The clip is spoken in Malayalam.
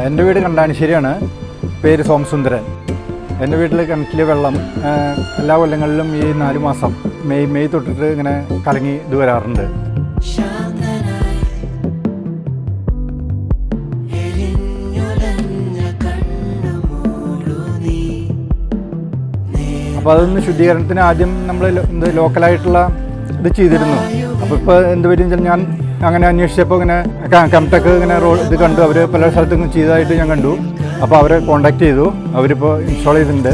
എൻ്റെ വീട് കണ്ടാണിശ്ശേരിയാണ്. പേര് സോമസുന്ദരൻ. എൻ്റെ വീട്ടിൽ കിണറ്റിലെ വെള്ളം എല്ലാ കൊല്ലങ്ങളിലും ഈ 4 മാസം മെയ് തൊട്ടിട്ട് ഇങ്ങനെ കലങ്ങി ഇത് വരാറുണ്ട്. അപ്പോൾ അതൊന്ന് ശുദ്ധീകരണത്തിന് ആദ്യം നമ്മൾ ലോക്കലായിട്ടുള്ള ഇത് ചെയ്തിരുന്നു. അപ്പോൾ ഇപ്പോൾ എന്ത് വരും വെച്ചാൽ ഞാൻ അങ്ങനെ അന്വേഷിച്ചപ്പോൾ ഇങ്ങനെ കംടെക് ഇങ്ങനെ ഇത് കണ്ടു. അവർ പല സ്ഥലത്തും ചെയ്തതായിട്ട് ഞാൻ കണ്ടു. അപ്പോൾ അവരെ കോൺടാക്ട് ചെയ്തു. അവരിപ്പോൾ ഇൻസ്റ്റാൾ ചെയ്തിട്ടുണ്ട്.